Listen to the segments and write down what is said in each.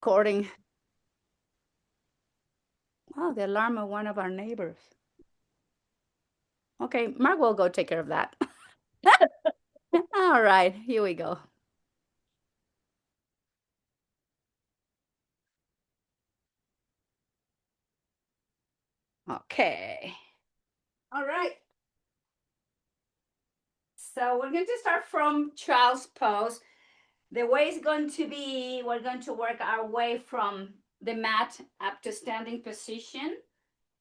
According, oh, the alarm of one of our neighbors. Okay, Mark will go take care of that. All right, here we go. Okay. All right. So we're going to start from child's pose. The way is going to be, we're going to work our way from the mat up to standing position.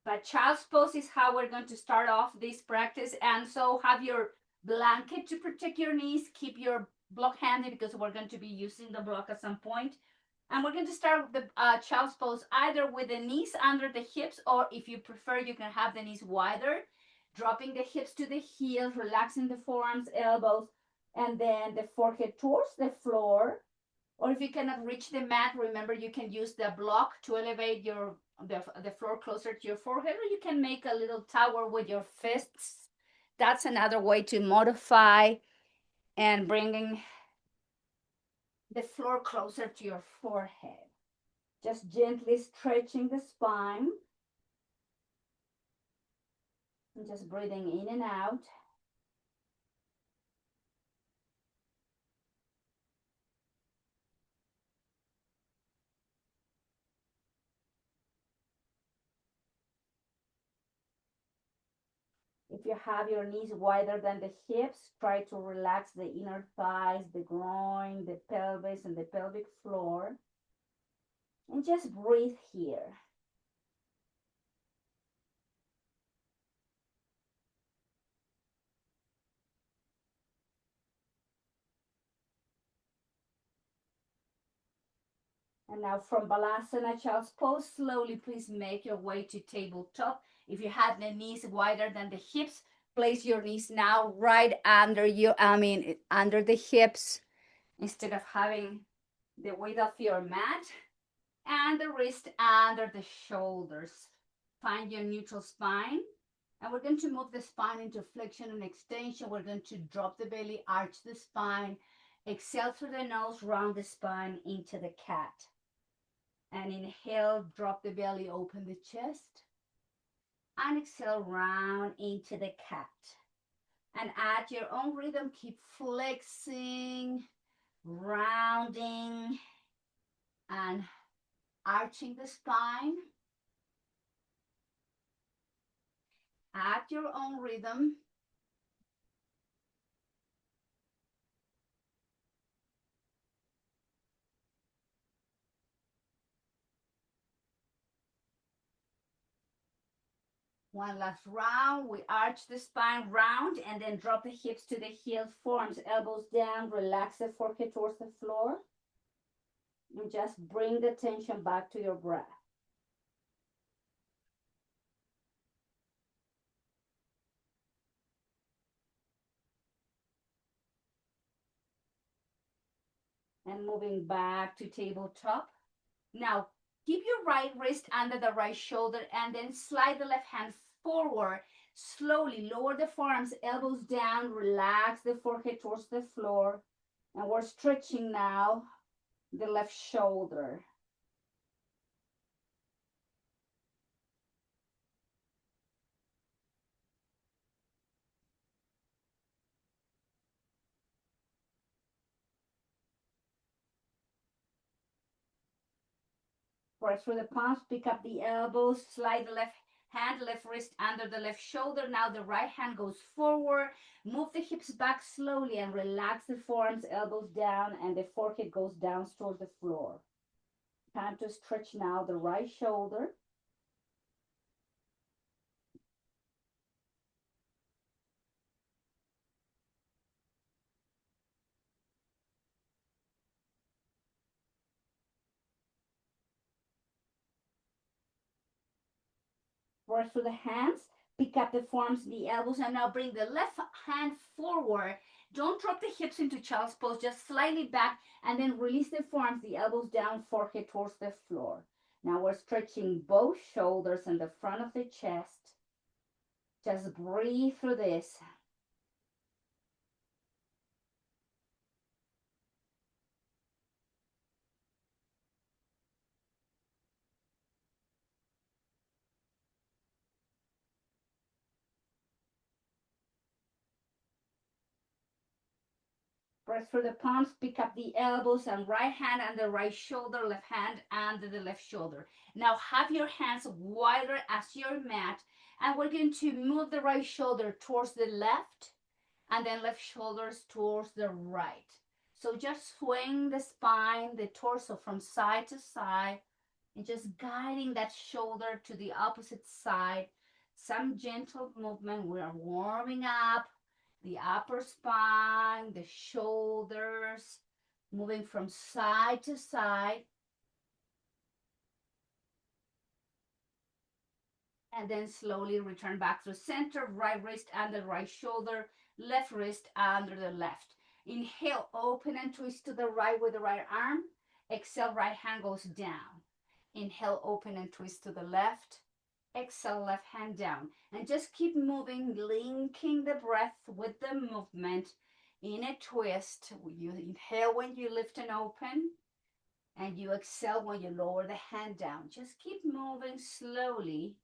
But child's pose is how we're going to start off this practice. And so have your blanket to protect your knees. Keep your block handy because we're going to be using the block at some point. And we're going to start with the child's pose either with the knees under the hips, or if you prefer, you can have the knees wider, dropping the hips to the heels, relaxing the forearms, elbows, and then the forehead towards the floor. Or if you cannot reach the mat, remember you can use the block to elevate the floor closer to your forehead, or you can make a little tower with your fists. That's another way to modify and bringing the floor closer to your forehead. Just gently stretching the spine and just breathing in and out. If you have your knees wider than the hips, try to relax the inner thighs, the groin, the pelvis, and the pelvic floor. And just breathe here. And now from Balasana, Child's Pose, slowly please make your way to tabletop. If you have the knees wider than the hips, place your knees now right under under the hips instead of having the weight of your mat, and the wrist under the shoulders. Find your neutral spine. And we're going to move the spine into flexion and extension. We're going to drop the belly, arch the spine, exhale through the nose, round the spine into the cat. And inhale, drop the belly, open the chest. And exhale, round into the cat. And at your own rhythm, keep flexing, rounding, and arching the spine. At your own rhythm. One last round. We arch the spine round and then drop the hips to the heels, forearms, elbows down. Relax the forehead towards the floor. And just bring the tension back to your breath. And moving back to tabletop. Now, keep your right wrist under the right shoulder and then slide the left hand forward. Slowly lower the forearms, elbows down, relax the forehead towards the floor. And we're stretching now the left shoulder. Press through the palms, pick up the elbows, slide the left hand, left wrist under the left shoulder. Now the right hand goes forward. Move the hips back slowly and relax the forearms, elbows down, and the forehead goes down towards the floor. Time to stretch now the right shoulder. Press through the hands, pick up the forearms, the elbows, and now bring the left hand forward. Don't drop the hips into child's pose, just slightly back, and then release the forearms, the elbows down, forehead towards the floor. Now we're stretching both shoulders and the front of the chest. Just breathe through this. Press through the palms, pick up the elbows and right hand and the right shoulder, left hand under the left shoulder. Now have your hands wider as your mat, and we're going to move the right shoulder towards the left and then left shoulders towards the right. So just swing the spine, the torso from side to side, and just guiding that shoulder to the opposite side. Some gentle movement. We are warming up the upper spine, the shoulders, moving from side to side. And then slowly return back to center, right wrist under the right shoulder, left wrist under the left. Inhale, open and twist to the right with the right arm. Exhale, right hand goes down. Inhale, open and twist to the left. Exhale, left hand down. And just keep moving, linking the breath with the movement in a twist. You inhale when you lift and open, and you exhale when you lower the hand down. Just keep moving slowly.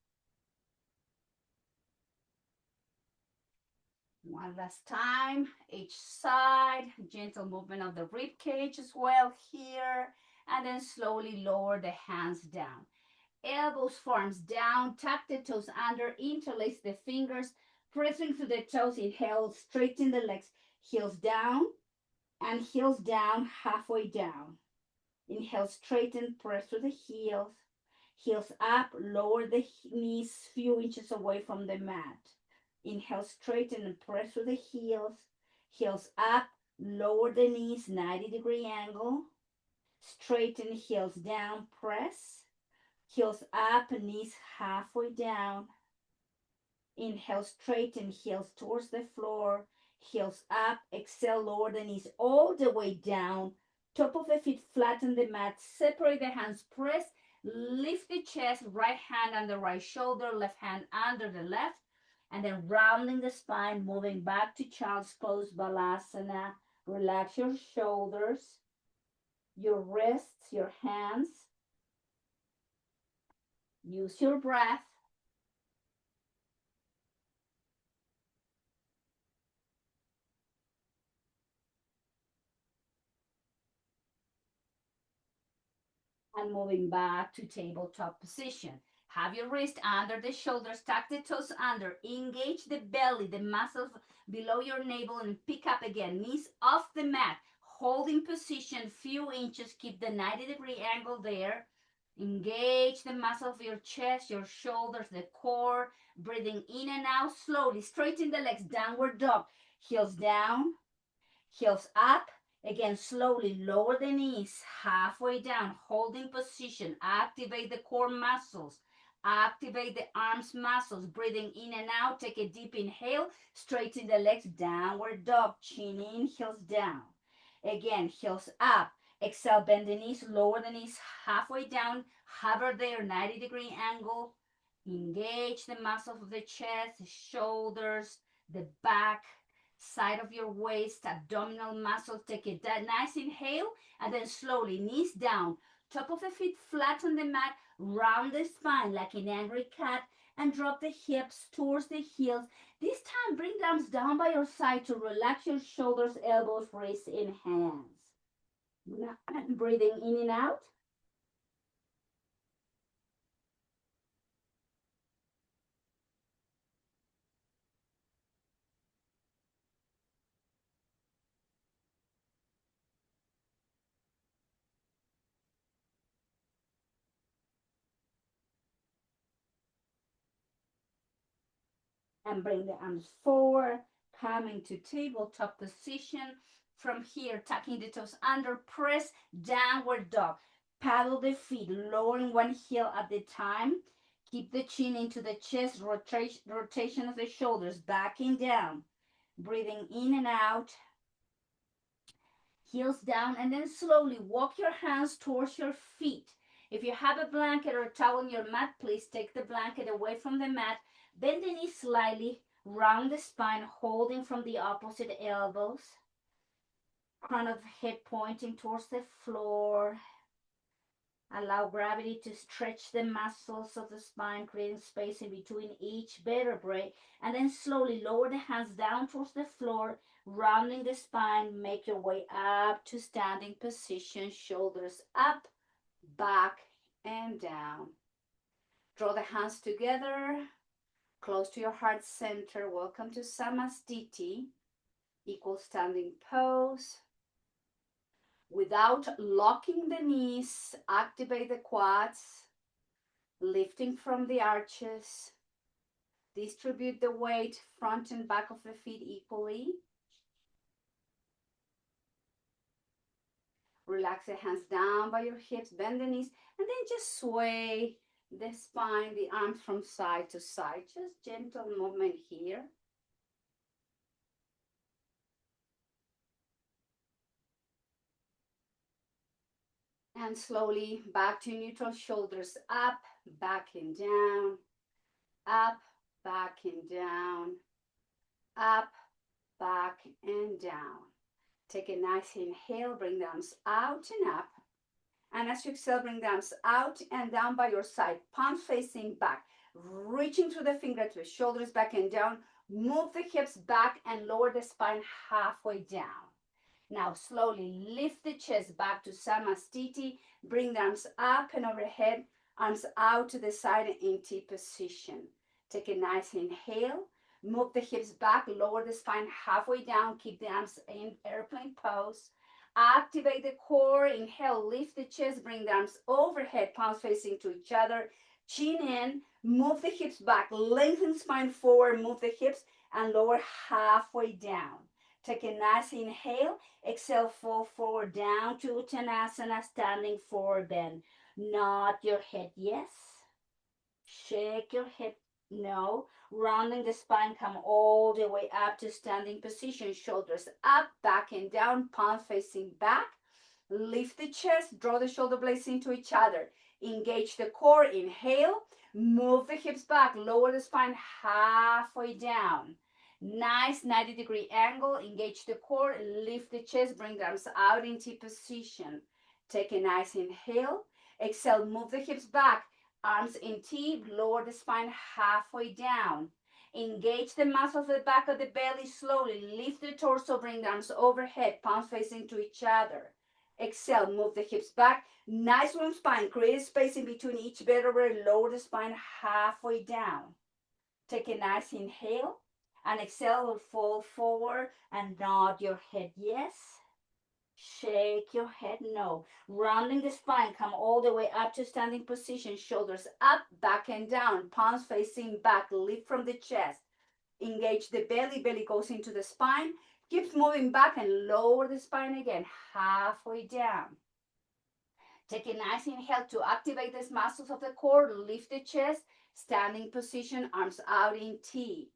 One last time, each side, gentle movement of the rib cage as well here, and then slowly lower the hands down. Elbows, forearms down, tuck the toes under, interlace the fingers, pressing through the toes. Inhale, straighten the legs, heels down, and heels down, halfway down. Inhale, straighten, press through the heels, heels up, lower the knees few inches away from the mat. Inhale, straighten and press through the heels. Heels up, lower the knees, 90-degree angle. Straighten, heels down, press. Heels up, knees halfway down. Inhale, straighten, heels towards the floor. Heels up, exhale, lower the knees all the way down. Top of the feet flatten the mat. Separate the hands, press. Lift the chest, right hand on the right shoulder, left hand under the left. And then rounding the spine, moving back to child's pose, balasana. Relax your shoulders, your wrists, your hands. Use your breath. And moving back to tabletop position. Have your wrist under the shoulders, tuck the toes under, engage the belly, the muscles below your navel, and pick up again. Knees off the mat, holding position, few inches, keep the 90-degree angle there. Engage the muscle of your chest, your shoulders, the core, breathing in and out slowly. Straighten the legs, downward dog, heels down, heels up. Again, slowly lower the knees, halfway down, holding position. Activate the core muscles. Activate the arms muscles. Breathing in and out. Take a deep inhale. Straighten the legs, downward dog. Chin in, heels down. Again, heels up. Exhale, bend the knees, lower the knees, halfway down. Hover there, 90-degree angle. Engage the muscles of the chest, the shoulders, the back, side of your waist, abdominal muscles. Take a nice inhale, and then slowly knees down, top of the feet flat on the mat, round the spine like an angry cat, and drop the hips towards the heels. This time bring the arms down by your side to relax your shoulders, elbows, wrists, and hands. Breathing in and out. And bring the arms forward, coming to tabletop position. From here, tucking the toes under, press, downward dog. Paddle the feet, lowering one heel at a time. Keep the chin into the chest, rotation of the shoulders, backing down. Breathing in and out. Heels down, and then slowly walk your hands towards your feet. If you have a blanket or a towel on your mat, please take the blanket away from the mat. Bend the knees slightly, round the spine, holding from the opposite elbows. Crown of the head pointing towards the floor. Allow gravity to stretch the muscles of the spine, creating space in between each vertebrae. And then slowly lower the hands down towards the floor. Rounding the spine, make your way up to standing position, shoulders up, back, and down. Draw the hands together, close to your heart center. Welcome to Samastiti, equal standing pose. Without locking the knees, activate the quads, lifting from the arches. Distribute the weight front and back of the feet equally. Relax the hands down by your hips, bend the knees, and then just sway the spine, the arms from side to side. Just gentle movement here. And slowly back to neutral, shoulders up, back and down, up, back and down, up, back and down. Take a nice inhale, bring the arms out and up. And as you exhale, bring the arms out and down by your side, palms facing back, reaching through the fingertips, shoulders back and down. Move the hips back and lower the spine halfway down. Now slowly lift the chest back to Samastiti. Bring the arms up and overhead, arms out to the side in T position. Take a nice inhale. Move the hips back, lower the spine halfway down. Keep the arms in airplane pose. Activate the core. Inhale, lift the chest, bring the arms overhead, palms facing to each other. Chin in, move the hips back, lengthen spine forward, move the hips and lower halfway down. Take a nice inhale. Exhale, fall forward down to Uttanasana, standing forward bend. Nod your head, yes. Shake your head, no. Rounding the spine, come all the way up to standing position. Shoulders up, back and down, palms facing back. Lift the chest, draw the shoulder blades into each other. Engage the core, inhale. Move the hips back, lower the spine halfway down. Nice 90-degree angle. Engage the core, lift the chest, bring the arms out into position. Take a nice inhale. Exhale, move the hips back. Arms in T, lower the spine halfway down. Engage the muscles at the back of the belly slowly. Lift the torso, bring the arms overhead, palms facing to each other. Exhale, move the hips back. Nice long spine. Create space in between each vertebrae. Lower the spine halfway down. Take a nice inhale. And exhale, fall forward and nod your head, yes. Shake your head, no. Rounding the spine, come all the way up to standing position. Shoulders up, back and down. Palms facing back, lift from the chest. Engage the belly, belly goes into the spine. Keep moving back and lower the spine again, halfway down. Take a nice inhale to activate these muscles of the core. Lift the chest, standing position, arms out in T.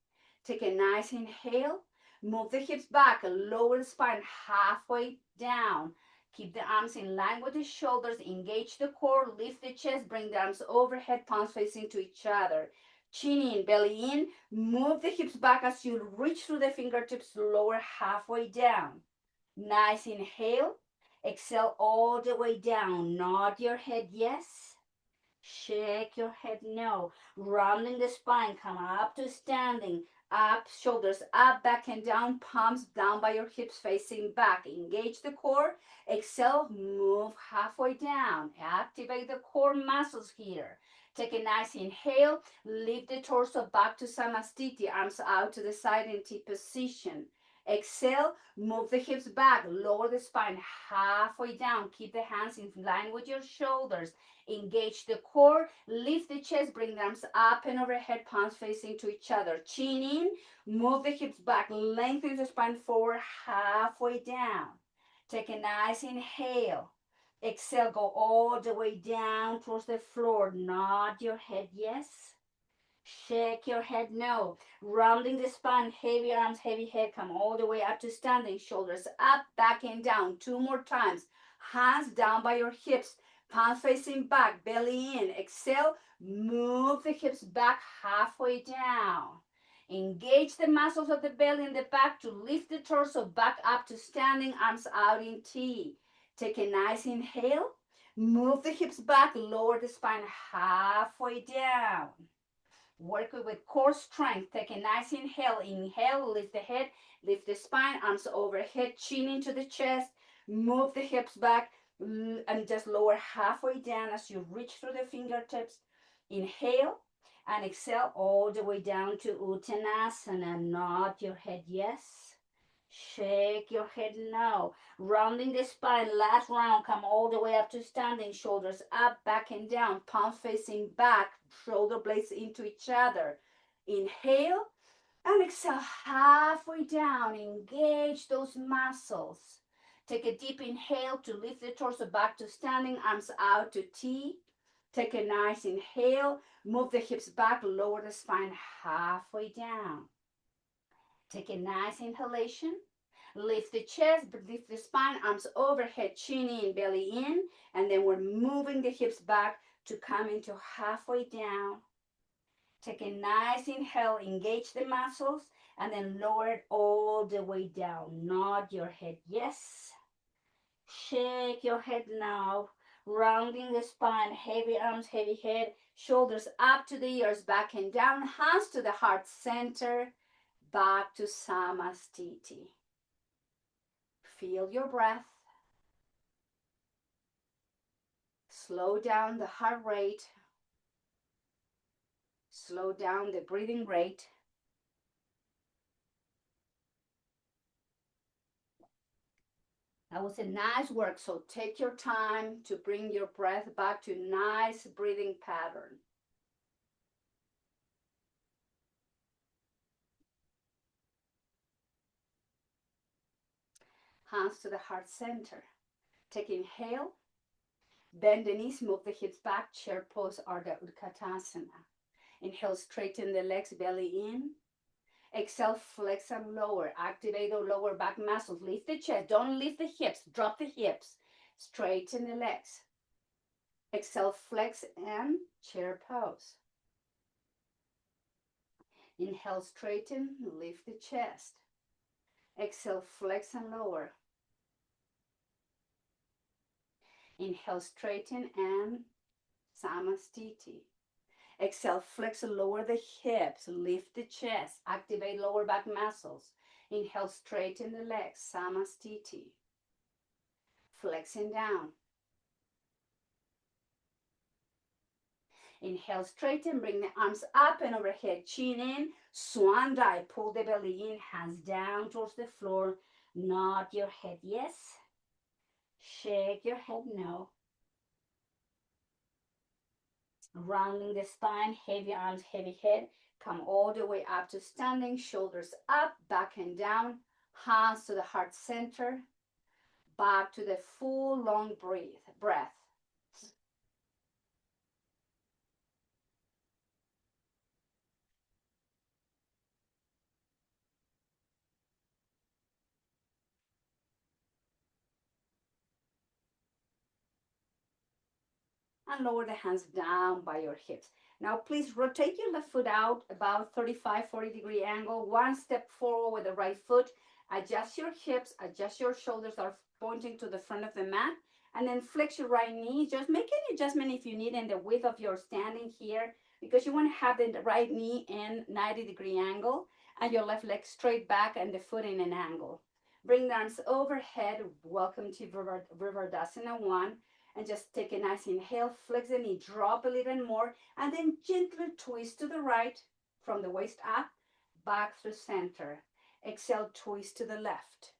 Take a nice inhale. Move the hips back, lower the spine halfway down. Keep the arms in line with the shoulders. Engage the core, lift the chest, bring the arms overhead, palms facing to each other. Chin in, belly in. Move the hips back as you reach through the fingertips, lower halfway down. Nice inhale. Exhale all the way down. Nod your head, yes. Shake your head, no. Rounding the spine, come up to standing. Up, shoulders up, back and down, palms down by your hips facing back. Engage the core. Exhale, move halfway down. Activate the core muscles here. Take a nice inhale. Lift the torso back to Samastiti. Arms out to the side in T position. Exhale, move the hips back. Lower the spine halfway down. Keep the hands in line with your shoulders. Engage the core, lift the chest, bring the arms up and overhead, palms facing to each other. Chin in, move the hips back, lengthen the spine forward, halfway down. Take a nice inhale. Exhale, go all the way down towards the floor. Nod your head, yes. Shake your head, no. Rounding the spine, heavy arms, heavy head. Come all the way up to standing. Shoulders up, back and down. 2 more times. Hands down by your hips. Palms facing back, belly in. Exhale, move the hips back halfway down. Engage the muscles of the belly and the back to lift the torso back up to standing, arms out in T. Take a nice inhale. Move the hips back, lower the spine halfway down. Work with core strength. Take a nice inhale. Inhale, lift the head, lift the spine, arms overhead, chin into the chest. Move the hips back and just lower halfway down as you reach through the fingertips. Inhale and exhale all the way down to Uttanasana. Nod your head yes. Shake your head no. Rounding the spine, last round, come all the way up to standing, shoulders up, back and down, palms facing back, shoulder blades into each other. Inhale and exhale halfway down, engage those muscles. Take a deep inhale to lift the torso back to standing, arms out to T. Take a nice inhale, move the hips back, lower the spine halfway down. Take a nice inhalation. Lift the chest, lift the spine, arms overhead, chin in, belly in, and then we're moving the hips back to come into halfway down. Take a nice inhale, engage the muscles, and then lower it all the way down. Nod your head yes. Shake your head now. Rounding the spine, heavy arms, heavy head, shoulders up to the ears, back and down, hands to the heart center, back to Samastiti. Feel your breath. Slow down the heart rate. Slow down the breathing rate. That was a nice work, so take your time to bring your breath back to nice breathing pattern. Hands to the heart center. Take inhale. Bend the knees, move the hips back, chair pose, Ardha Utkatasana. Inhale, straighten the legs, belly in. Exhale, flex and lower. Activate the lower back muscles. Lift the chest. Don't lift the hips. Drop the hips. Straighten the legs. Exhale, flex and chair pose. Inhale, straighten, lift the chest. Exhale, flex and lower. Inhale, straighten and Samastiti. Exhale, flex and lower the hips, lift the chest, activate lower back muscles. Inhale, straighten the legs, Samastiti. Flexing down. Inhale, straighten, bring the arms up and overhead, chin in, swan dive, pull the belly in, hands down towards the floor, nod your head yes, shake your head no. Rounding the spine, heavy arms, heavy head, come all the way up to standing, shoulders up, back and down, hands to the heart center, back to the full long breath. And lower the hands down by your hips. Now please rotate your left foot out about 35-40 degree angle. One step forward with the right foot. Adjust your hips, adjust your shoulders are pointing to the front of the mat. And then flex your right knee. Just make any adjustment if you need in the width of your standing here, because you want to have the right knee in 90-degree angle and your left leg straight back and the foot in an angle. Bring the arms overhead. Welcome to Virvardhasana 1. And just take a nice inhale, flex the knee, drop a little more, and then gently twist to the right from the waist up, back through center. Exhale, twist to the left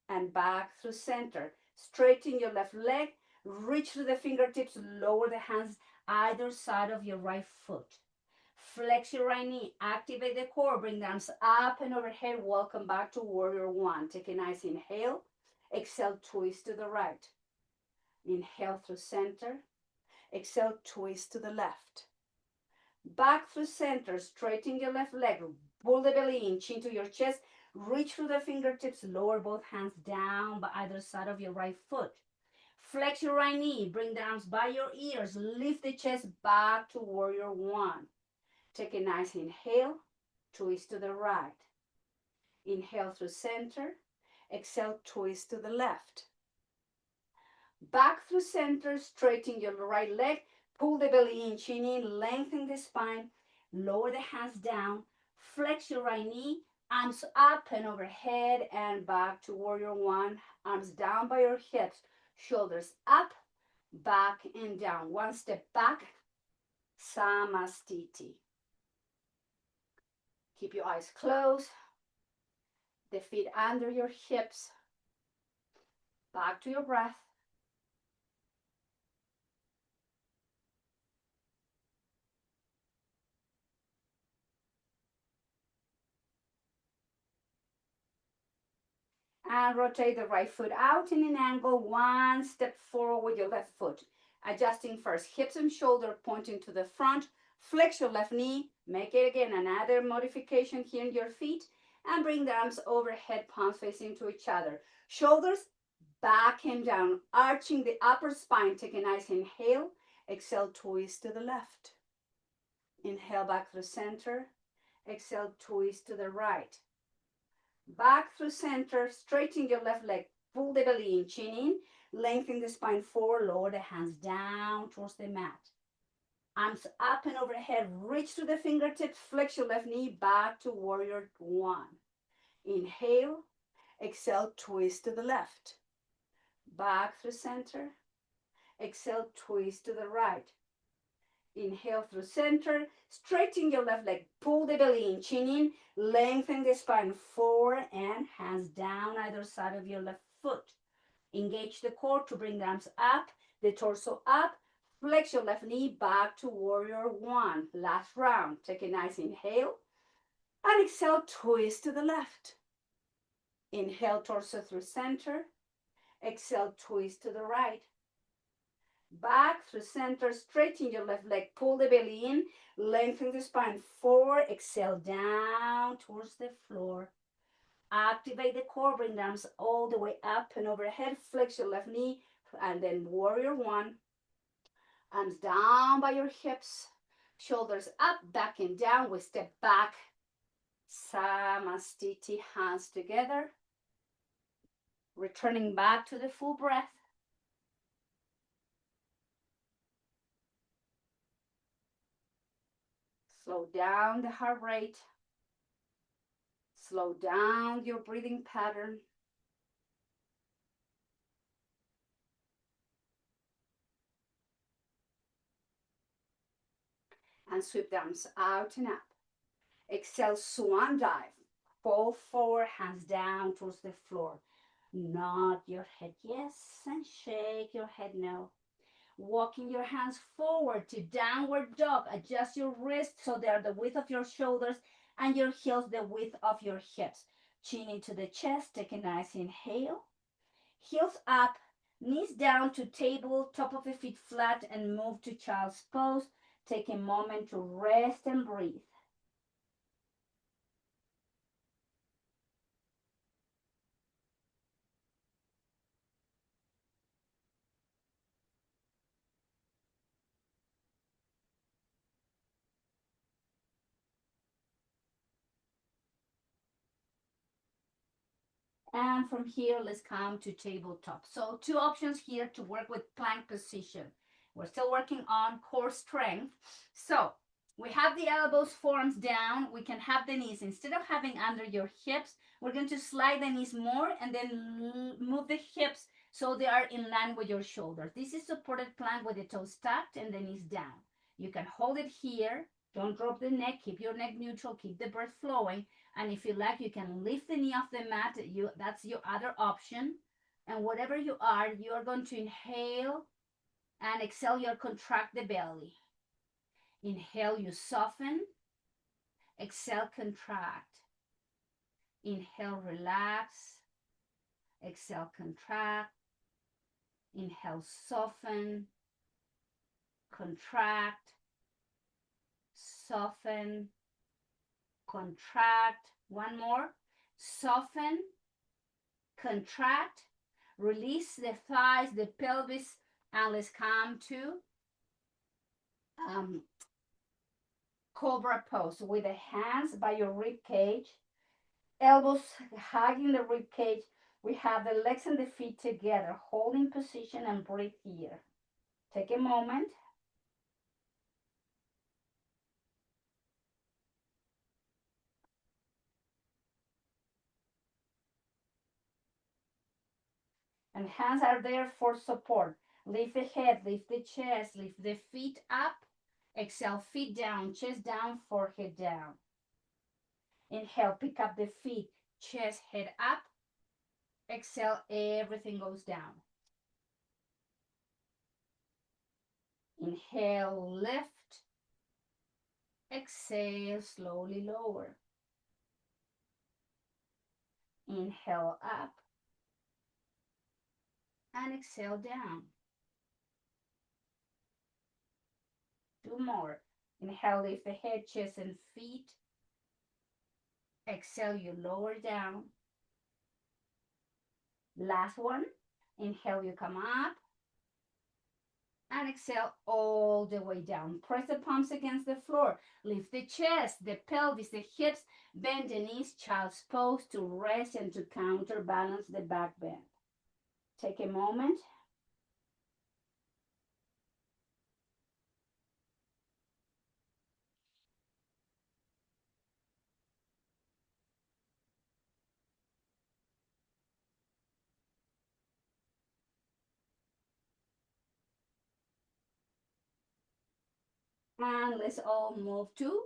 and back through center. Straighten your left leg, reach through the fingertips, lower the hands either side of your right foot. Flex your right knee, activate the core, bring the arms up and overhead. Welcome back to warrior one. Take a nice inhale, exhale, twist to the right. Inhale through center. Exhale, twist to the left. Back through center, straighten your left leg. Pull the belly in, chin to your chest. Reach through the fingertips, lower both hands down by either side of your right foot. Flex your right knee, bring the arms by your ears. Lift the chest back to warrior one. Take a nice inhale, twist to the right. Inhale through center. Exhale, twist to the left. Back through center, straighten your right leg, pull the belly in, chin in, lengthen the spine, Lower the hands down. Flex your right knee. Arms up and overhead and back to warrior one. Arms down by your hips. Shoulders up, back and down. One step back. Samastiti. Keep your eyes closed. The feet under your hips. Back to your breath. And rotate the right foot out in an angle, one step forward with your left foot. Adjusting first, hips and shoulder pointing to the front. Flex your left knee. Make it again another modification here in your feet. And bring the arms overhead, palms facing to each other. Shoulders back and down, arching the upper spine. Take a nice inhale. Exhale, twist to the left. Inhale back through center. Exhale, twist to the right. Back through center, straighten your left leg, pull the belly in, chin in, lengthen the spine forward, lower the hands down towards the mat. Arms up and overhead, reach to the fingertips, flex your left knee back to warrior one. Inhale, exhale, twist to the left. Back through center, exhale, twist to the right. Inhale through center, straighten your left leg, pull the belly in, chin in, lengthen the spine forward and hands down either side of your left foot. Engage the core to bring the arms up, the torso up, flex your left knee back to warrior one. Last round. Take a nice inhale and exhale, twist to the left. Inhale, torso through center. Exhale, twist to the right. Back through center, straighten your left leg, pull the belly in, lengthen the spine forward, exhale down towards the floor. Activate the core, bring the arms all the way up and overhead, flex your left knee, and then warrior one. Arms down by your hips, shoulders up, back and down. We step back, Samastiti, hands together. Returning back to the full breath. Slow down the heart rate. Slow down your breathing pattern. And sweep the arms out and up. Exhale, swan dive. Fall forward, hands down towards the floor. Nod your head yes and shake your head no. Walking your hands forward to downward dog. Adjust your wrists so they are the width of your shoulders and your heels the width of your hips. Chin into the chest. Take a nice inhale. Heels up, knees down to table, top of the feet flat, and move to child's pose. Take a moment to rest and breathe. And from here, let's come to tabletop. So 2 options here to work with plank position. We're still working on core strength. So we have the elbows, forearms down. We can have the knees, instead of having under your hips, we're going to slide the knees more and then move the hips so they are in line with your shoulders. This is supported plank with the toes tucked and the knees down. You can hold it here. Don't drop the neck. Keep your neck neutral. Keep the breath flowing. And if you like, you can lift the knee off the mat. That's your other option. And whatever you are going to inhale and exhale, you'll contract the belly. Inhale, you soften. Exhale, contract. Inhale, relax. Exhale, contract. Inhale, soften. Contract. Soften. Contract. One more. Soften. Contract. Release the thighs, the pelvis, and let's come to cobra pose with the hands by your rib cage, elbows hugging the rib cage. We have the legs and the feet together, holding position and breathe here. Take a moment. And hands are there for support. Lift the head, lift the chest, lift the feet up. Exhale, feet down, chest down, forehead down. Inhale, pick up the feet, chest, head up. Exhale, everything goes down. Inhale, lift. Exhale, slowly lower. Inhale up. And exhale down. Two more. Inhale, lift the head, chest, and feet. Exhale, you lower down. Last one. Inhale, you come up. And exhale all the way down. Press the palms against the floor. Lift the chest, the pelvis, the hips. Bend the knees, child's pose, to rest and to counterbalance the back bend. Take a moment. And let's all move to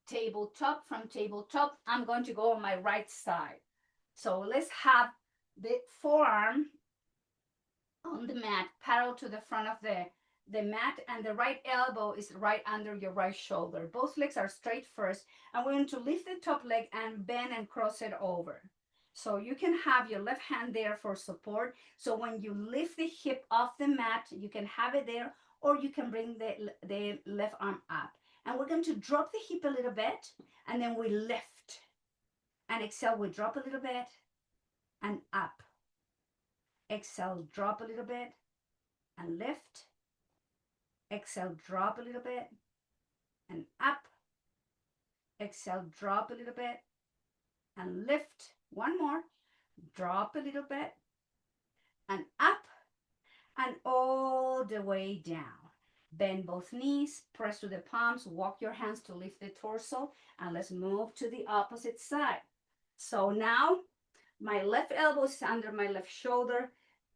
tabletop. From tabletop, I'm going to go on my right side. So let's have the forearm on the mat, parallel to the front of the mat, and the right elbow is right under your right shoulder. Both legs are straight first, and we're going to lift the top leg and bend and cross it over. So you can have your left hand there for support. So when you lift the hip off the mat, you can have it there, or you can bring the left arm up. And we're going to drop the hip a little bit, and then we lift. And exhale, we drop a little bit, and up. Exhale, drop a little bit, and lift. Exhale, drop a little bit, and up. Exhale, drop a little bit, and lift. One more. Drop a little bit, and up, and all the way down. Bend both knees, press to the palms, walk your hands to lift the torso, and let's move to the opposite side. So now, my left elbow is under my left shoulder,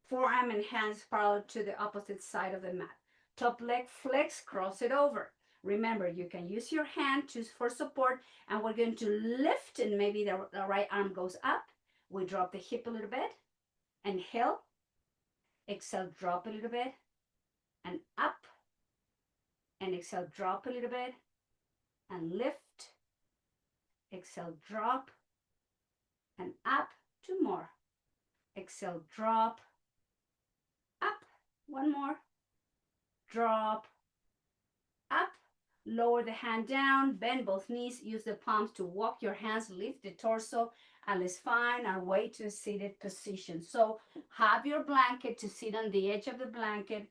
forearm and hands parallel to the opposite side of the mat. Top leg flex, cross it over. Remember, you can use your hand for support, and we're going to lift, and maybe the right arm goes up. We drop the hip a little bit. Inhale. Exhale, drop a little bit. And up. And exhale, drop a little bit. And lift. Exhale, drop. And up. Two more. Exhale, drop. Up. One more. Drop. Up. Lower the hand down, bend both knees, use the palms to walk your hands, lift the torso, and let's find our way to a seated position. So have your blanket to sit on the edge of the blanket.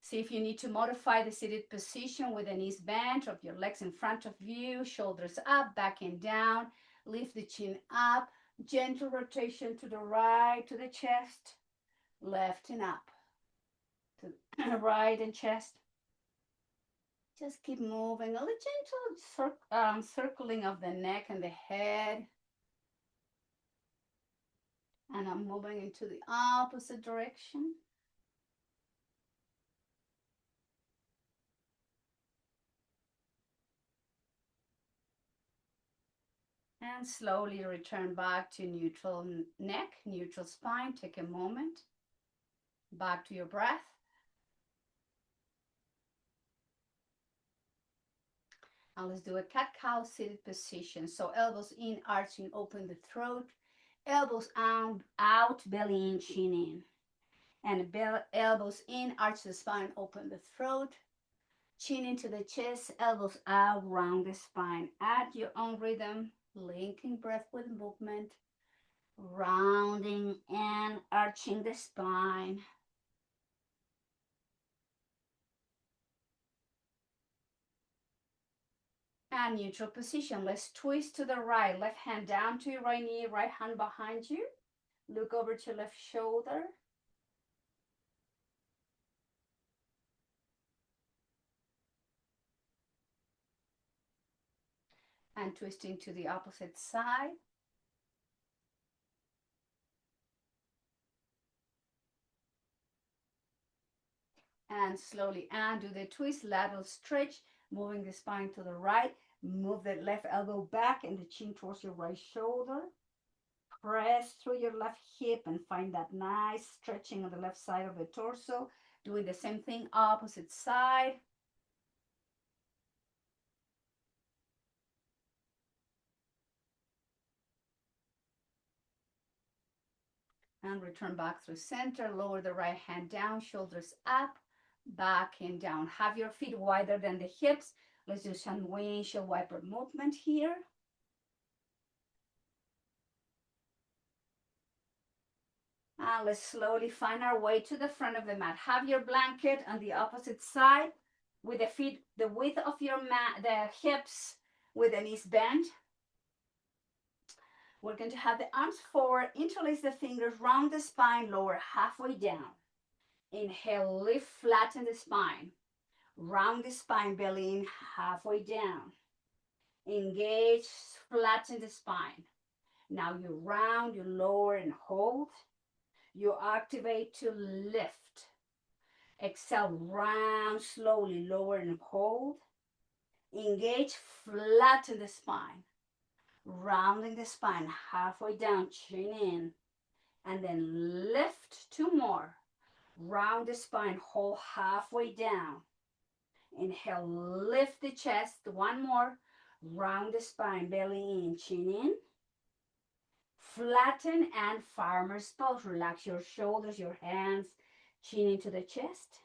See if you need to modify the seated position with the knees bent, of your legs in front of you, shoulders up, back and down, lift the chin up, gentle rotation to the right, to the chest, left and up, to the right and chest. Just keep moving, a little gentle circling of the neck and the head. And I'm moving into the opposite direction. And slowly return back to neutral neck, neutral spine. Take a moment. Back to your breath. And let's do a cat-cow seated position. So elbows in, arching, open the throat. Elbows out, belly in, chin in. And elbows in, arch the spine, open the throat. Chin into the chest, elbows out, round the spine. Add your own rhythm, linking breath with movement. Rounding and arching the spine. And neutral position. Let's twist to the right. Left hand down to your right knee, right hand behind you. Look over to left shoulder. And twisting to the opposite side. And slowly undo the twist, lateral stretch, moving the spine to the right. Move the left elbow back and the chin towards your right shoulder. Press through your left hip and find that nice stretching on the left side of the torso. Doing the same thing, opposite side. And return back through center. Lower the right hand down, shoulders up, back and down. Have your feet wider than the hips. Let's do some windshield wiper movement here. And let's slowly find our way to the front of the mat. Have your blanket on the opposite side with the feet, the width of your mat, the hips with the knees bent. We're going to have the arms forward, interlace the fingers, round the spine, lower halfway down. Inhale, lift, flatten the spine. Round the spine, belly in, halfway down. Engage, flatten the spine. Now you round, you lower and hold. You activate to lift. Exhale, round slowly, lower and hold. Engage, flatten the spine. Rounding the spine, halfway down, chin in. And then lift, two more. Round the spine, hold halfway down. Inhale, lift the chest, one more. Round the spine, belly in, chin in. Flatten and farmer's pose. Relax your shoulders, your hands, chin into the chest.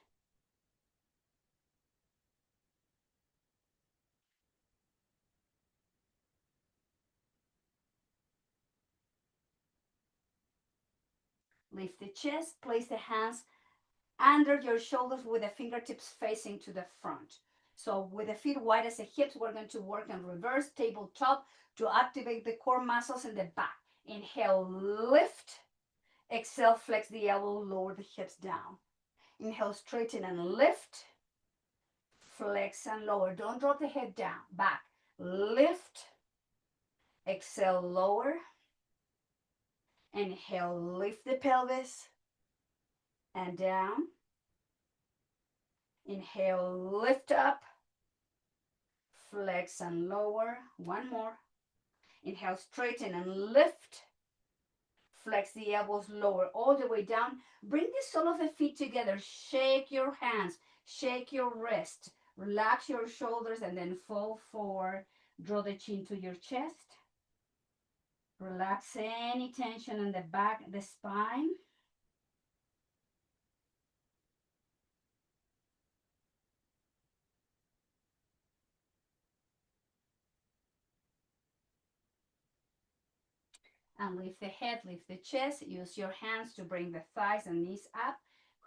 Lift the chest, place the hands under your shoulders with the fingertips facing to the front. So with the feet wide as the hips, we're going to work on reverse tabletop to activate the core muscles in the back. Inhale, lift. Exhale, flex the elbow, lower the hips down. Inhale, straighten and lift. Flex and lower. Don't drop the head down. Back. Lift. Exhale, lower. Inhale, lift the pelvis and down. Inhale, lift up. Flex and lower. One more. Inhale, straighten and lift. Flex the elbows, lower all the way down. Bring the sole of the feet together. Shake your hands. Shake your wrist. Relax your shoulders and then fall forward. Draw the chin to your chest. Relax any tension in the back, the spine. And lift the head, lift the chest. Use your hands to bring the thighs and knees up.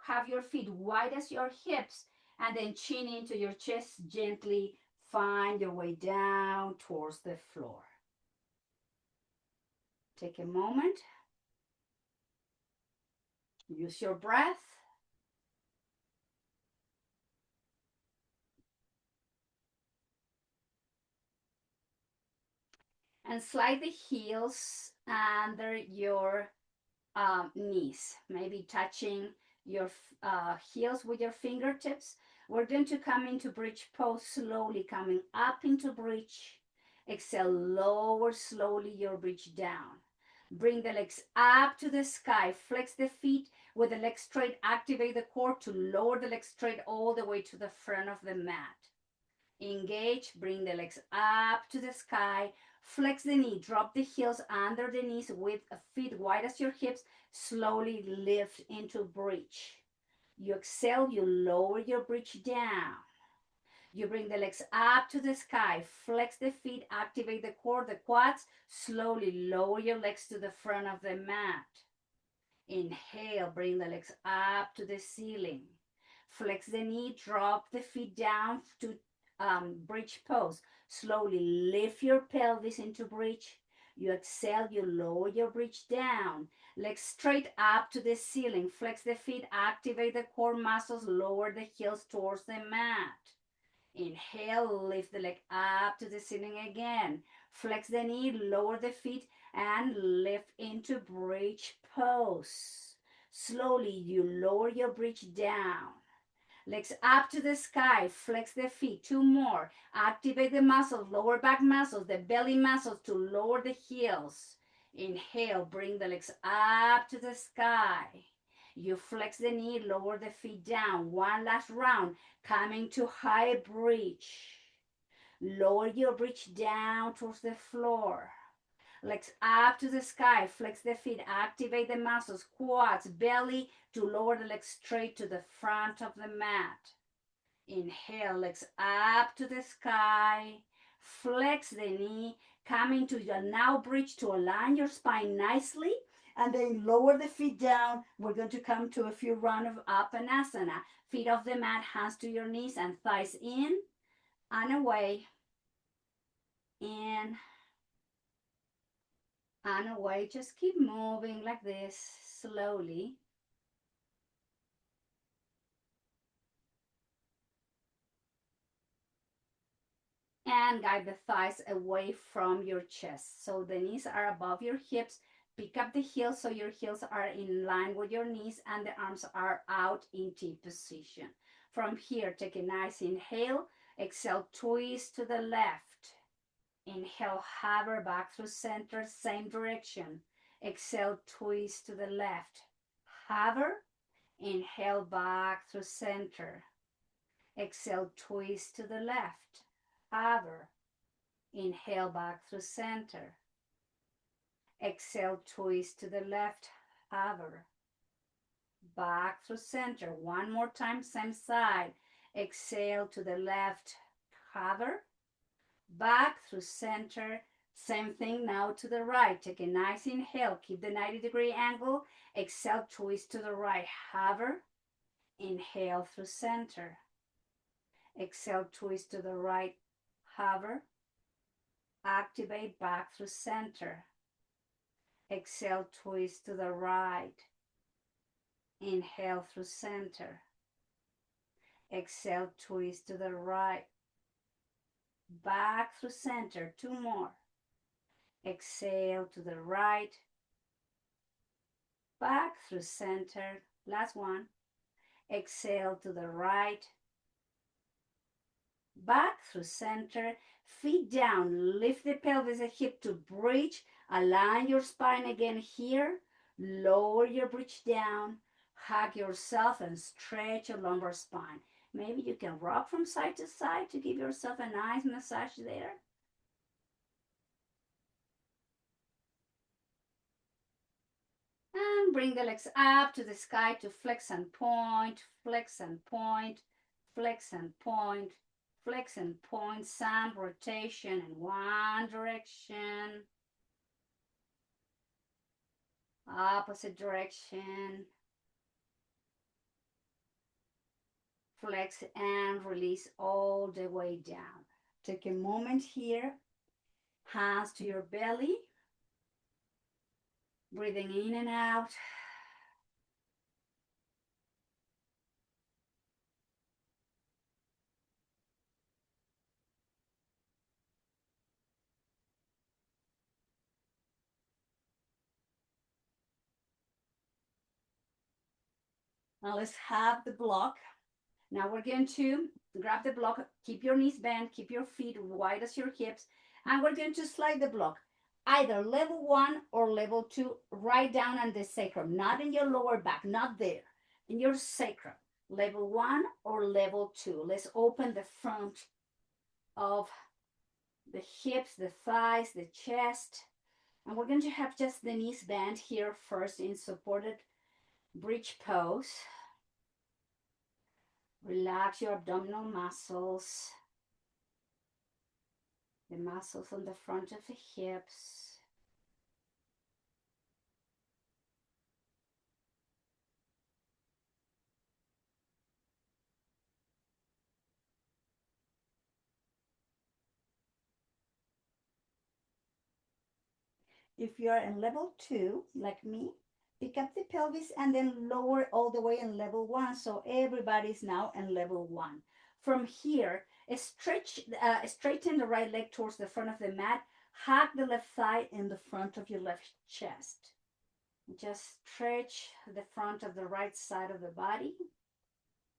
Have your feet wide as your hips. And then chin into your chest. Gently find your way down towards the floor. Take a moment. Use your breath. And slide the heels under your knees, maybe touching your heels with your fingertips. We're going to come into bridge pose slowly, coming up into bridge. Exhale, lower slowly your bridge down. Bring the legs up to the sky. Flex the feet with the legs straight. Activate the core to lower the legs straight all the way to the front of the mat. Engage, bring the legs up to the sky. Flex the knee, drop the heels under the knees with feet wide as your hips. Slowly lift into bridge. You exhale, you lower your bridge down. You bring the legs up to the sky. Flex the feet, activate the core, the quads. Slowly lower your legs to the front of the mat. Inhale, bring the legs up to the ceiling. Flex the knee, drop the feet down to bridge pose. Slowly lift your pelvis into bridge. You exhale, you lower your bridge down. Legs straight up to the ceiling. Flex the feet, activate the core muscles, lower the heels towards the mat. Inhale, lift the leg up to the ceiling again. Flex the knee, lower the feet, and lift into bridge pose. Slowly, you lower your bridge down. Legs up to the sky. Flex the feet. 2 more. Activate the muscles, lower back muscles, the belly muscles to lower the heels. Inhale, bring the legs up to the sky. You flex the knee, lower the feet down. One last round. Coming to high bridge. Lower your bridge down towards the floor. Legs up to the sky. Flex the feet. Activate the muscles, quads, belly to lower the legs straight to the front of the mat. Inhale, legs up to the sky. Flex the knee. Coming to your now bridge to align your spine nicely. And then lower the feet down. We're going to come to a few rounds of Apanasana. Feet off the mat, hands to your knees and thighs in and away. In and away. Just keep moving like this slowly. And guide the thighs away from your chest. So the knees are above your hips. Pick up the heels so your heels are in line with your knees and the arms are out in T position. From here, take a nice inhale. Exhale, twist to the left. Inhale, hover back through center, same direction. Exhale, twist to the left. Hover. Inhale, back through center. Exhale, twist to the left. Hover. Inhale, back through center. Exhale, twist to the left. Hover. Back through center. One more time, same side. Exhale to the left. Hover. Back through center. Same thing now to the right. Take a nice inhale. Keep the 90-degree angle. Exhale, twist to the right. Hover. Inhale through center. Exhale, twist to the right. Hover. Activate back through center. Exhale, twist to the right. Inhale through center. Exhale, twist to the right. Back through center. 2 more. Exhale to the right. Back through center. Last one. Exhale to the right. Back through center. Feet down. Lift the pelvis and hip to bridge. Align your spine again here. Lower your bridge down. Hug yourself and stretch your lumbar spine. Maybe you can rock from side to side to give yourself a nice massage there. And bring the legs up to the sky to flex and point, flex and point, flex and point, flex and point. Some rotation in one direction. Opposite direction. Flex and release all the way down. Take a moment here. Hands to your belly. Breathing in and out. Now let's have the block. Now we're going to grab the block, keep your knees bent, keep your feet wide as your hips, and we're going to slide the block, either level 1 or level 2, right down on the sacrum, not in your lower back, not there, in your sacrum, level 1 or level 2. Let's open the front of the hips, the thighs, the chest, and we're going to have just the knees bent here first in supported bridge pose. Relax your abdominal muscles, the muscles on the front of the hips. If you're in level 2, like me, pick up the pelvis and then lower all the way in level 1. So everybody's now in level 1. From here, straighten the right leg towards the front of the mat. Hug the left thigh in the front of your left chest. Just stretch the front of the right side of the body.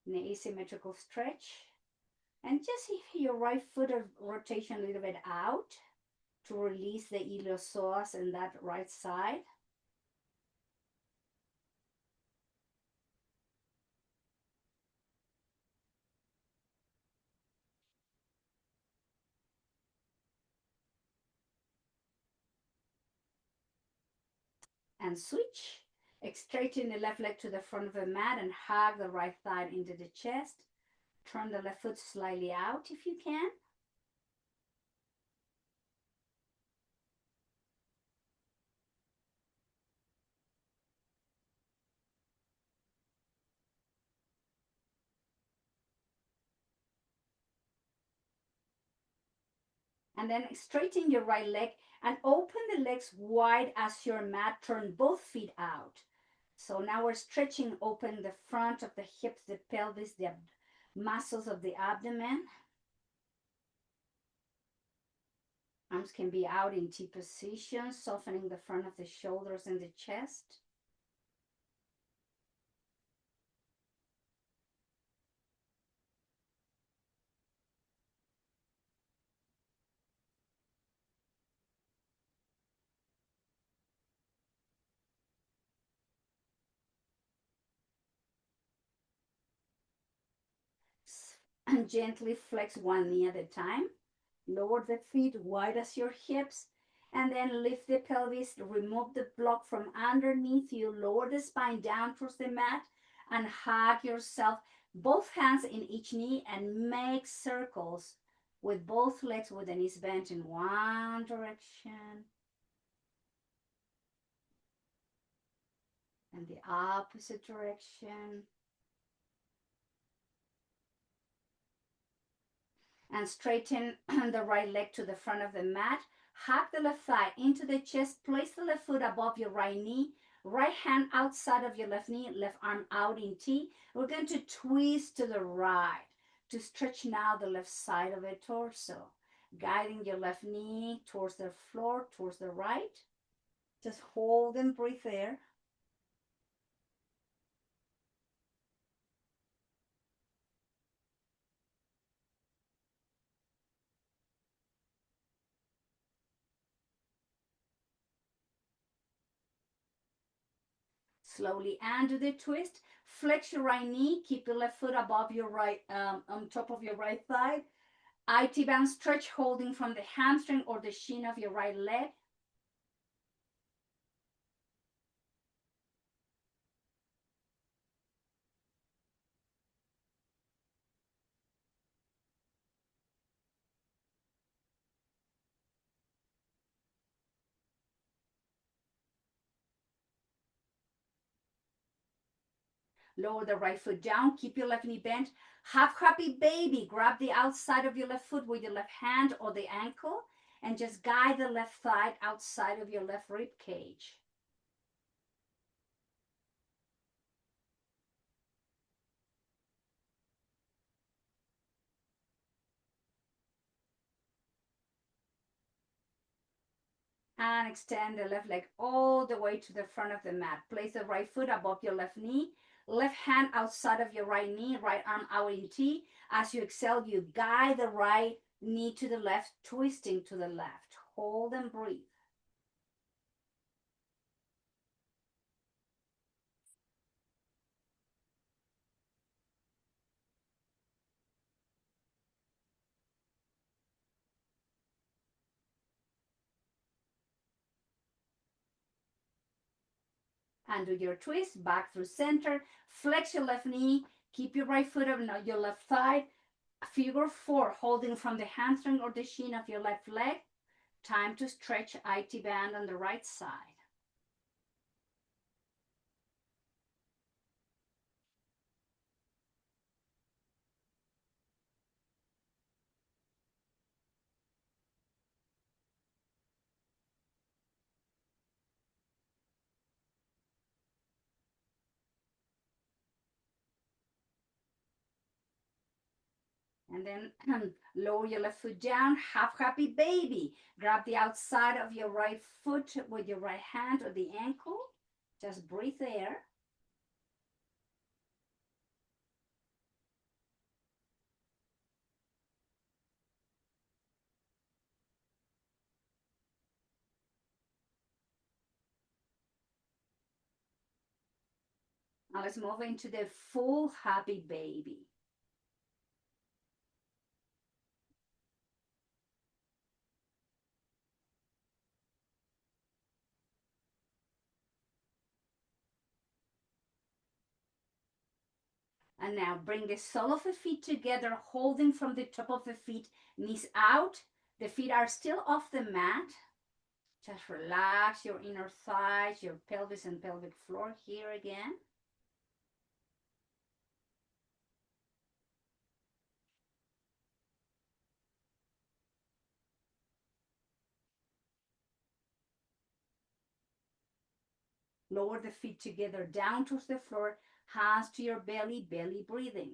in an asymmetrical stretch. And just if your right foot rotation a little bit out to release the iliopsoas in that right side. And switch. Straighten the left leg to the front of the mat and hug the right thigh into the chest. Turn the left foot slightly out if you can. And then straighten your right leg and open the legs wide as your mat. Turn both feet out. So now we're stretching open the front of the hips, the pelvis, the muscles of the abdomen. Arms can be out in T position, softening the front of the shoulders and the chest. And gently flex one knee at a time. Lower the feet wide as your hips, and then lift the pelvis. Remove the block from underneath you. Lower the spine down towards the mat and hug yourself. Both hands in each knee and make circles with both legs with the knees bent in one direction and the opposite direction. And straighten the right leg to the front of the mat. Hug the left thigh into the chest. Place the left foot above your right knee. Right hand outside of your left knee. Left arm out in T. We're going to twist to the right to stretch now the left side of the torso. Guiding your left knee towards the floor, towards the right. Just hold and breathe there. Slowly undo the twist. Flex your right knee. Keep your left foot above your right, on top of your right thigh. IT band stretch, holding from the hamstring or the shin of your right leg. Lower the right foot down. Keep your left knee bent. Half happy baby. Grab the outside of your left foot with your left hand or the ankle and just guide the left thigh outside of your left rib cage. And extend the left leg all the way to the front of the mat. Place the right foot above your left knee. Left hand outside of your right knee. Right arm out in T. As you exhale, you guide the right knee to the left, twisting to the left. Hold and breathe. And do your twist back through center. Flex your left knee. Keep your right foot up, your left thigh. Figure 4, holding from the hamstring or the shin of your left leg. Time to stretch IT band on the right side. And then lower your left foot down, half happy baby. Grab the outside of your right foot with your right hand or the ankle. Just breathe there. Now let's move into the full happy baby. And now bring the sole of the feet together, holding from the top of the feet, knees out. The feet are still off the mat. Just relax your inner thighs, your pelvis and pelvic floor here again. Lower the feet together down to the floor, hands to your belly, belly breathing.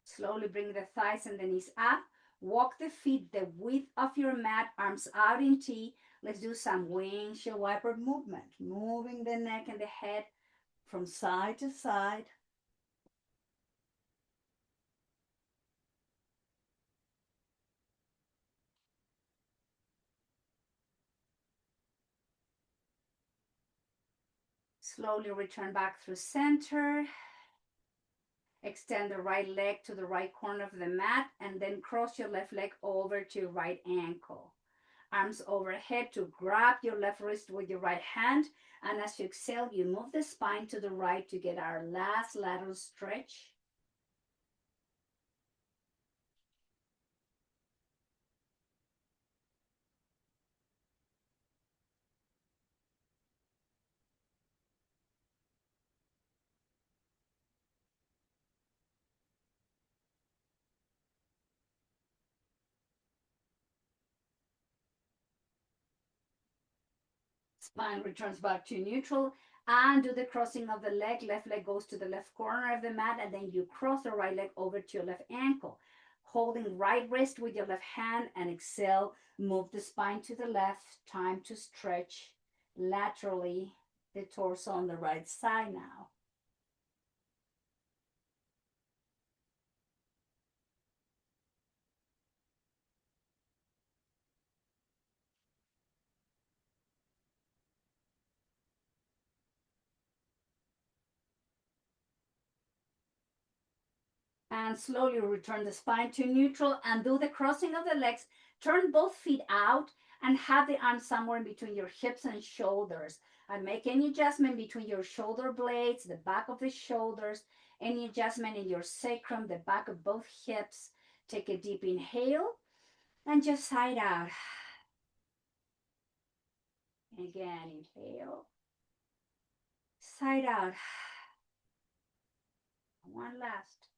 Slowly bring the thighs and the knees up. Walk the feet the width of your mat, arms out in T. Let's do some windshield wiper movement, moving the neck and the head from side to side. Slowly return back through center. Extend the right leg to the right corner of the mat and then cross your left leg over to your right ankle. Arms overhead to grab your left wrist with your right hand. And as you exhale, you move the spine to the right to get our last lateral stretch. Spine returns back to neutral and do the crossing of the leg. Left leg goes to the left corner of the mat and then you cross the right leg over to your left ankle. Holding right wrist with your left hand and exhale, move the spine to the left. Time to stretch laterally the torso on the right side now. And slowly return the spine to neutral and do the crossing of the legs. Turn both feet out and have the arms somewhere in between your hips and shoulders. And make any adjustment between your shoulder blades, the back of the shoulders, any adjustment in your sacrum, the back of both hips. Take a deep inhale and just side out. Again, inhale, side out. One last.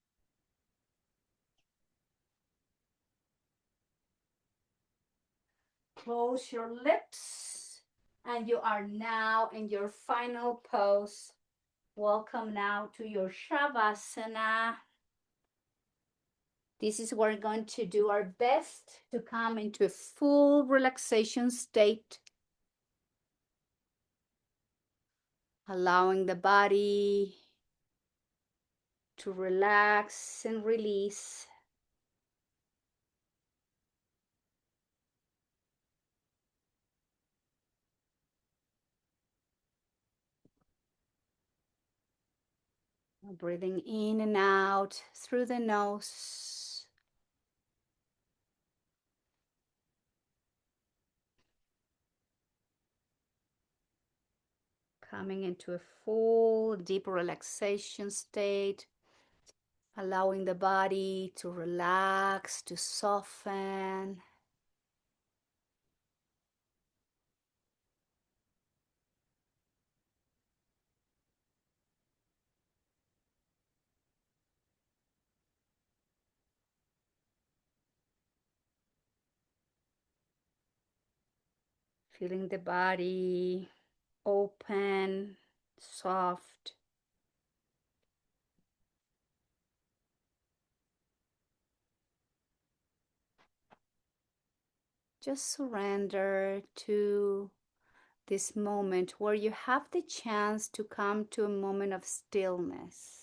Close your lips, and you are now in your final pose. Welcome now to your Shavasana. This is where we're going to do our best to come into a full relaxation state, allowing the body to relax and release. Breathing in and out through the nose. Coming into a full deep relaxation state, allowing the body to relax, to soften. Feeling the body open, soft. Just surrender to this moment where you have the chance to come to a moment of stillness.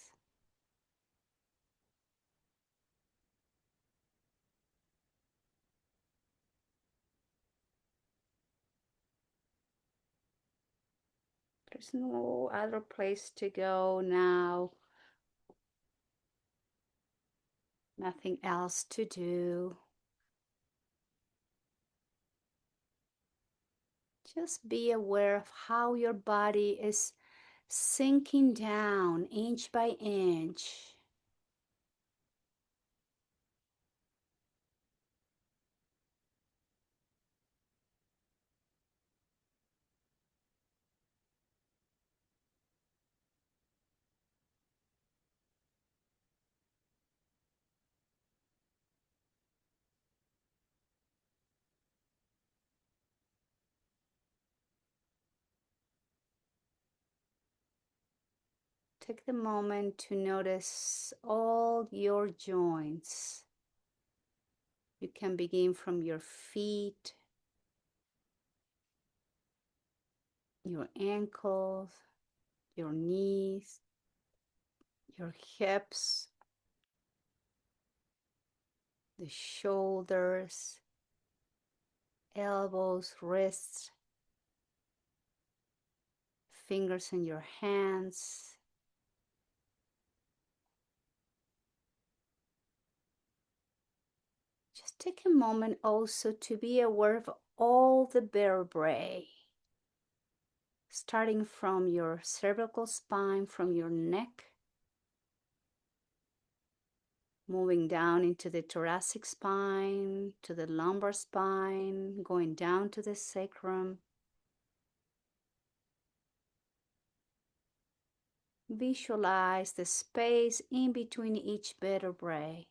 There's no other place to go now. Nothing else to do. Just be aware of how your body is sinking down inch by inch. Take the moment to notice all your joints. You can begin from your feet, your ankles, your knees, your hips, the shoulders, elbows, wrists, fingers in your hands. Just take a moment also to be aware of all the vertebrae, starting from your cervical spine, from your neck, moving down into the thoracic spine, to the lumbar spine, going down to the sacrum. Visualize the space in between each vertebrae.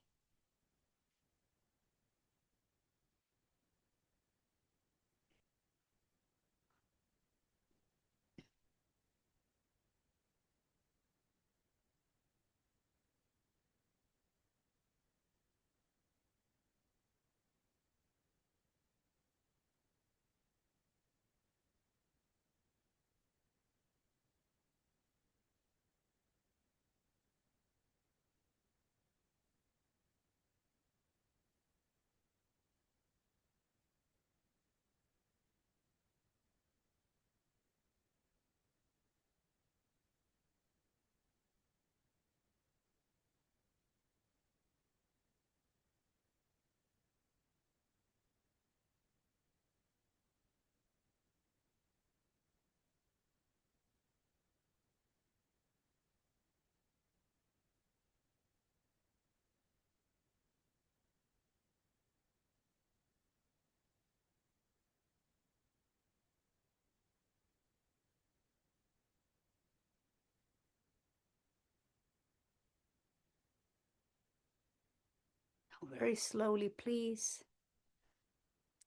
Very slowly, please.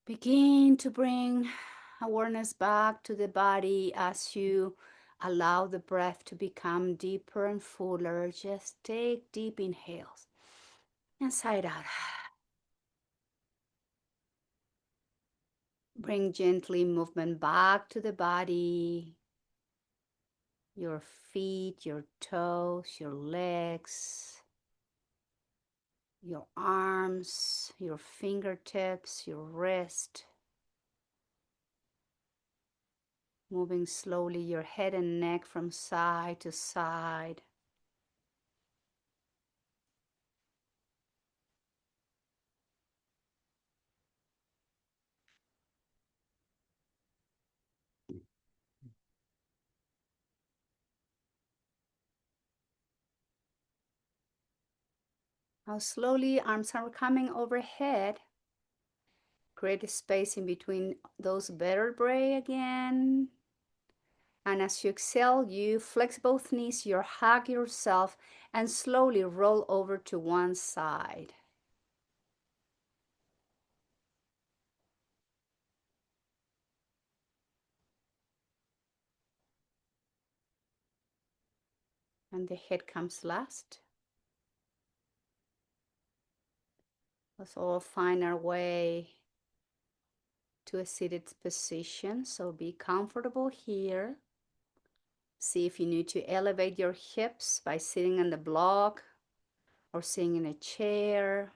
Begin to bring awareness back to the body as you allow the breath to become deeper and fuller. Just take deep inhales. Inside out. Bring gently movement back to the body. Your feet, your toes, your legs, your arms, your fingertips, your wrist. Moving slowly your head and neck from side to side. Now slowly arms are coming overhead. Create a space in between those vertebrae again. And as you exhale, you flex both knees, you hug yourself, and slowly roll over to one side. And the head comes last. Let's all find our way to a seated position. So be comfortable here. See if you need to elevate your hips by sitting on the block or sitting in a chair.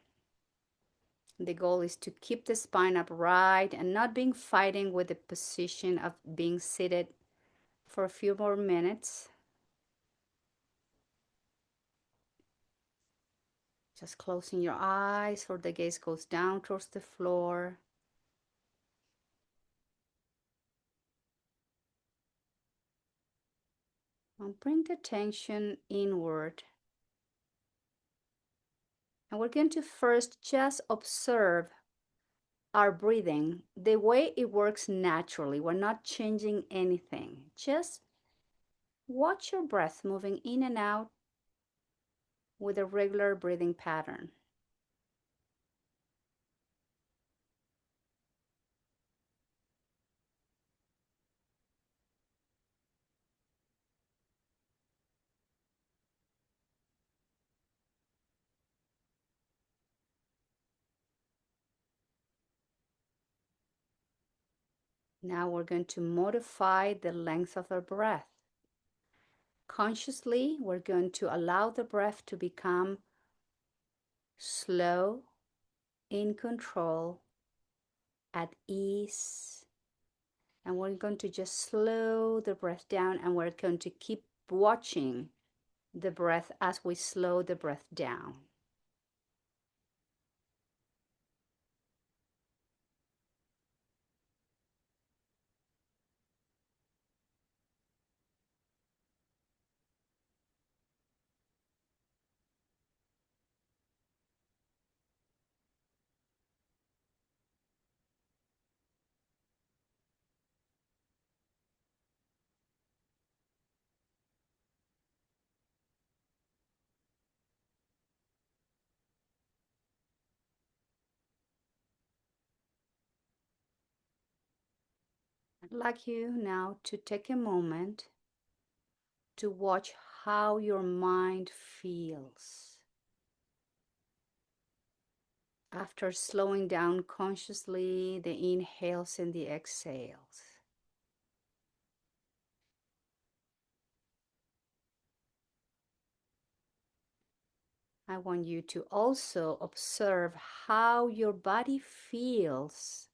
The goal is to keep the spine upright and not being fighting with the position of being seated for a few more minutes. Just closing your eyes so the gaze goes down towards the floor. And bring the tension inward. And we're going to first just observe our breathing, the way it works naturally. We're not changing anything. Just watch your breath moving in and out with a regular breathing pattern. Now we're going to modify the length of our breath. Consciously, we're going to allow the breath to become slow, in control, at ease. And we're going to just slow the breath down, and we're going to keep watching the breath as we slow the breath down. I'd like you now to take a moment to watch how your mind feels after slowing down consciously the inhales and the exhales. I want you to also observe how your body feels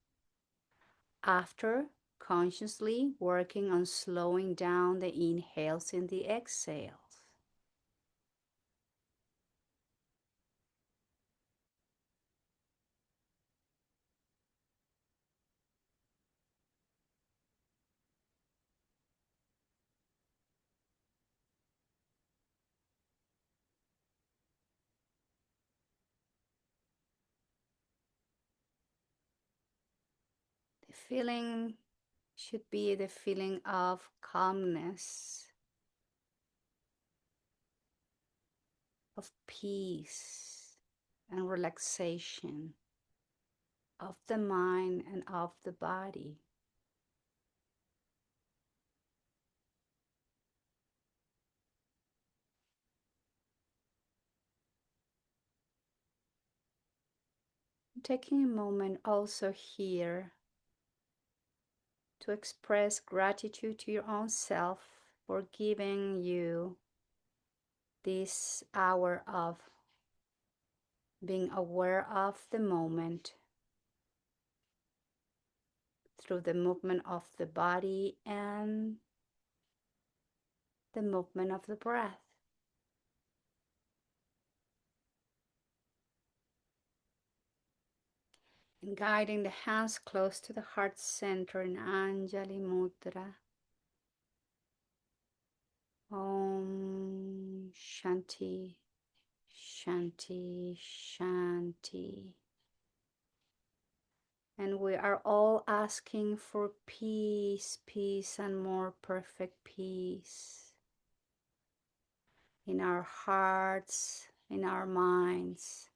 after consciously working on slowing down the inhales and the exhales. The feeling should be the feeling of calmness, of peace and relaxation of the mind and of the body. Taking a moment also here to express gratitude to your own self for giving you this hour of being aware of the moment through the movement of the body and the movement of the breath. And guiding the hands close to the heart center in Anjali Mudra. Om Shanti, Shanti, Shanti. And we are all asking for peace, peace, and more perfect peace in our hearts, in our minds,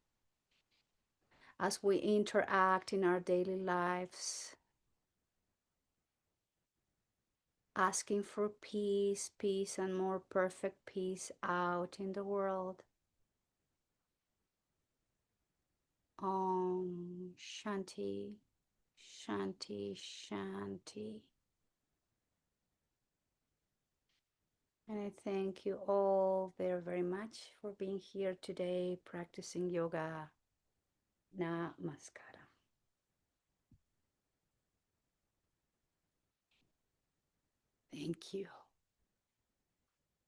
as we interact in our daily lives, asking for peace, peace, and more perfect peace out in the world. Om Shanti, Shanti, Shanti. And I thank you all very, very much for being here today practicing yoga. Namaskara. Thank you.